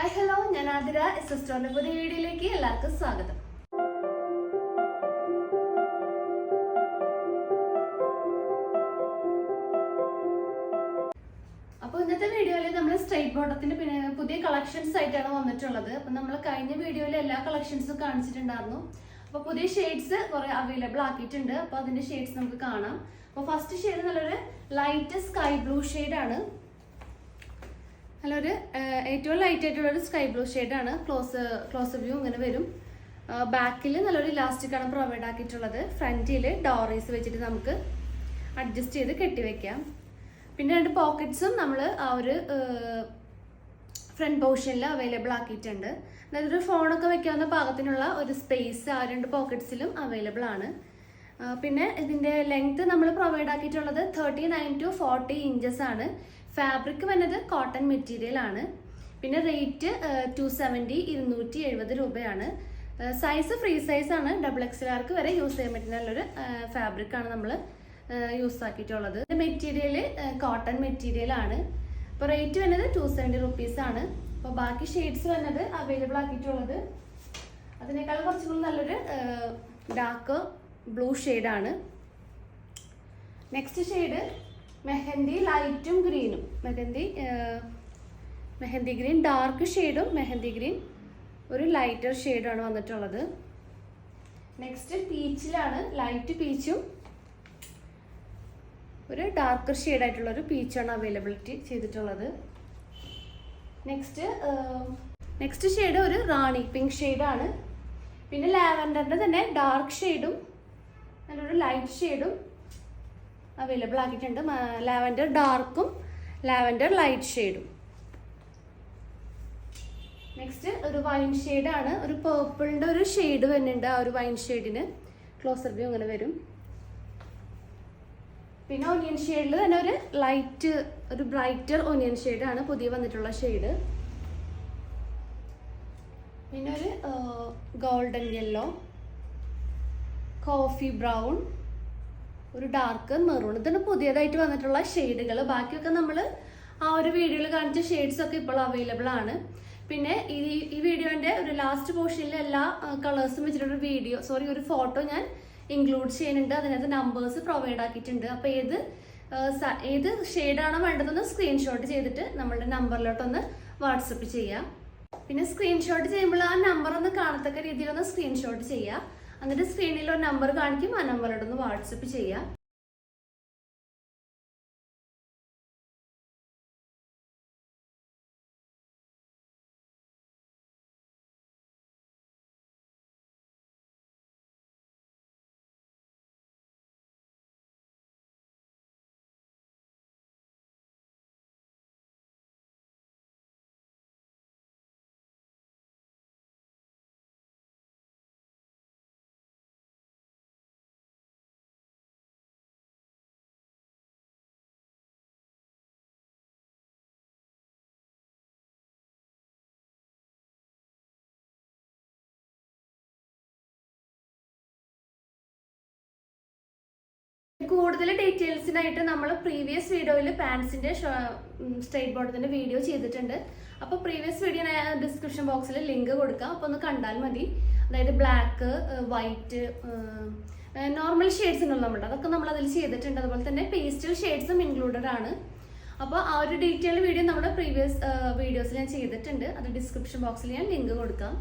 Hi hello, ഞാൻ ആതിര. എസ്എസ്റ്റോറിന്റെ പുതിയ വീഡിയോയിലേക്ക് എല്ലാവർക്കും സ്വാഗതം. അപ്പോൾ ഇന്നത്തെ വീഡിയോയിൽ നമ്മൾ സ്ട്രൈറ്റ് ബോട്ടത്തിന്റെ പിന്നെ പുതിയ കളക്ഷൻസ് ആയിട്ടാണ് വന്നിട്ടുള്ളത്. അപ്പൊ നമ്മൾ കഴിഞ്ഞ വീഡിയോയിൽ എല്ലാ കളക്ഷൻസും കാണിച്ചിട്ടുണ്ടായിരുന്നു. അപ്പോൾ പുതിയ ഷെയ്ഡ്സ് കുറെ അവൈലബിൾ ആക്കിയിട്ടുണ്ട്. അപ്പോൾ അതിന്റെ ഷെയ്ഡ്സ് നമുക്ക് കാണാം. അപ്പോൾ ഫസ്റ്റ് ഷെയ്ഡ് നല്ലൊരു ലൈറ്റ് സ്കൈ ബ്ലൂ ഷെയ്ഡാണ്. നല്ലൊരു ഏറ്റവും ലൈറ്റ് ആയിട്ടുള്ളൊരു സ്കൈ ബ്ലൂ ഷെയ്ഡാണ്. ക്ലോസ് വ്യൂ ഇങ്ങനെ വരും. ബാക്കിൽ നല്ലൊരു ഇലാസ്റ്റിക് ആണ് പ്രൊവൈഡ് ആക്കിയിട്ടുള്ളത്. ഫ്രണ്ടിൽ ഡോറീസ് വെച്ചിട്ട് നമുക്ക് അഡ്ജസ്റ്റ് ചെയ്ത് കെട്ടിവെക്കാം. പിന്നെ രണ്ട് പോക്കറ്റ്സും നമ്മൾ ആ ഒരു ഫ്രണ്ട് പോർഷനിൽ അവൈലബിൾ ആക്കിയിട്ടുണ്ട്. അതായത് ഒരു ഫോണൊക്കെ വെക്കാവുന്ന പാകത്തിനുള്ള ഒരു സ്പേസ് ആ രണ്ട് പോക്കറ്റ്സിലും അവൈലബിൾ ആണ്. പിന്നെ ഇതിൻ്റെ ലെങ്ത് നമ്മൾ പ്രൊവൈഡ് ആക്കിയിട്ടുള്ളത് 39 to 40 ഇഞ്ചസ് ആണ്. ഫാബ്രിക് വന്നത് കോട്ടൺ മെറ്റീരിയൽ ആണ്. പിന്നെ റേറ്റ് 270 രൂപയാണ്. സൈസ് ഫ്രീ സൈസ് ആണ്. XXL വരെ യൂസ് ചെയ്യാൻ പറ്റുന്നൊരു ഫാബ്രിക് ആണ് നമ്മൾ യൂസ് ആക്കിയിട്ടുള്ളത്. മെറ്റീരിയൽ കോട്ടൺ മെറ്റീരിയൽ ആണ്. അപ്പോൾ റേറ്റ് വന്നത് 270 rupees ആണ്. അപ്പോൾ ബാക്കി ഷെയ്ഡ്സ് വന്നത് അവൈലബിൾ ആക്കിയിട്ടുള്ളത് അതിനേക്കാൾ കുറച്ചും കൂടി നല്ലൊരു ഡാർക്ക് ബ്ലൂ ഷെയ്ഡാണ്. നെക്സ്റ്റ് ഷെയ്ഡ് മെഹന്തി ലൈറ്റും ഗ്രീനും. മെഹന്തി ഗ്രീൻ ഡാർക്ക് ഷെയ്ഡും മെഹന്തി ഗ്രീൻ ഒരു ലൈറ്റർ ഷെയ്ഡാണ് വന്നിട്ടുള്ളത്. നെക്സ്റ്റ് പീച്ചിലാണ്. ലൈറ്റ് പീച്ചും ഒരു ഡാർക്കർ ഷെയ്ഡായിട്ടുള്ള ഒരു പീച്ചാണ് അവൈലബിലിറ്റി ചെയ്തിട്ടുള്ളത്. നെക്സ്റ്റ് ഷെയ്ഡ് ഒരു റാണി പിങ്ക് ഷെയ്ഡാണ്. പിന്നെ ലാവൻഡറിൻ്റെ തന്നെ ഡാർക്ക് ഷെയ്ഡും നല്ലൊരു ലൈറ്റ് ഷെയ്ഡും അവൈലബിൾ ആക്കിയിട്ടുണ്ട്. ലാവൻഡർ ഡാർക്കും ലാവൻഡർ ലൈറ്റ് ഷെയ്ഡും. നെക്സ്റ്റ് ഒരു വൈൻ ഷെയ്ഡാണ്. ഒരു പേർപ്പിളിൻ്റെ ഒരു ഷെയ്ഡ് വരുന്നുണ്ട്. ആ ഒരു വൈൻ ഷെയ്ഡിന് ക്ലോസർ വ്യൂ ഇങ്ങനെ വരും. പിന്നെ ഒനിയൻ ഷെയ്ഡിൽ തന്നെ ഒരു ലൈറ്റ് ഒരു ബ്രൈറ്റർ ഒനിയൻ ഷെയ്ഡാണ് പുതിയ വന്നിട്ടുള്ള ഷെയ്ഡ്. പിന്നെ ഒരു ഗോൾഡൻ യെല്ലോ, കോഫി ബ്രൗൺ, ഒരു ഡാർക്ക് മെറൂൺ. ഇതാണ് പുതിയതായിട്ട് വന്നിട്ടുള്ള ഷെയ്ഡുകൾ. ബാക്കിയൊക്കെ നമ്മൾ ആ ഒരു വീഡിയോയിൽ കാണിച്ച ഷെയ്ഡ്സ് ഒക്കെ ഇപ്പോൾ അവൈലബിൾ ആണ്. പിന്നെ ഈ വീഡിയോൻ്റെ ഒരു ലാസ്റ്റ് പോർഷനിൽ എല്ലാ കളേഴ്സും വെച്ചിട്ടുള്ള ഒരു ഫോട്ടോ ഞാൻ ഇൻക്ലൂഡ് ചെയ്യുന്നുണ്ട്. അതിനകത്ത് നമ്പേഴ്സ് പ്രൊവൈഡ് ആക്കിയിട്ടുണ്ട്. അപ്പോൾ ഏത് ഷെയ്ഡാണോ വേണ്ടതെന്ന് സ്ക്രീൻഷോട്ട് ചെയ്തിട്ട് നമ്മളുടെ നമ്പറിലോട്ടൊന്ന് വാട്സപ്പ് ചെയ്യാം. പിന്നെ സ്ക്രീൻഷോട്ട് ചെയ്യുമ്പോൾ ആ നമ്പർ ഒന്ന് കാണത്തക്ക രീതിയിലൊന്ന് സ്ക്രീൻഷോട്ട് ചെയ്യുക. എന്നിട്ട് സ്ക്രീനിൽ ഒരു നമ്പർ കാണിക്കും. ആ നമ്പറിലോട്ടൊന്ന് വാട്സപ്പ് ചെയ്യാം. കൂടുതൽ ഡീറ്റെയിൽസിനായിട്ട് നമ്മൾ പ്രീവിയസ് വീഡിയോയിൽ പാൻസിന്റെ സ്ട്രൈറ്റ് ബോട്ടത്തിന്റെ വീഡിയോ ചെയ്തിട്ടുണ്ട്. അപ്പോൾ പ്രീവിയസ് വീഡിയോ ഡിസ്ക്രിപ്ഷൻ ബോക്സിൽ ലിങ്ക് കൊടുക്കാം. അപ്പോൾ ഒന്ന് കണ്ടാൽ മതി. അതായത് ബ്ലാക്ക്, വൈറ്റ്, നോർമൽ ഷെയ്ഡ്സ് ഉണ്ടല്ലോ നമ്മുടെ, അതൊക്കെ നമ്മൾ അതിൽ ചെയ്തിട്ടുണ്ട്. അതുപോലെ തന്നെ പേസ്റ്റൽ ഷെയ്ഡ്സും ഇൻക്ലൂഡഡ് ആണ്. അപ്പോൾ ആ ഒരു ഡീറ്റെയിൽ വീഡിയോ നമ്മുടെ പ്രീവിയസ് വീഡിയോസിൽ ഞാൻ ചെയ്തിട്ടുണ്ട്. അത് ഡിസ്ക്രിപ്ഷൻ ബോക്സിൽ ഞാൻ ലിങ്ക് കൊടുക്കാം.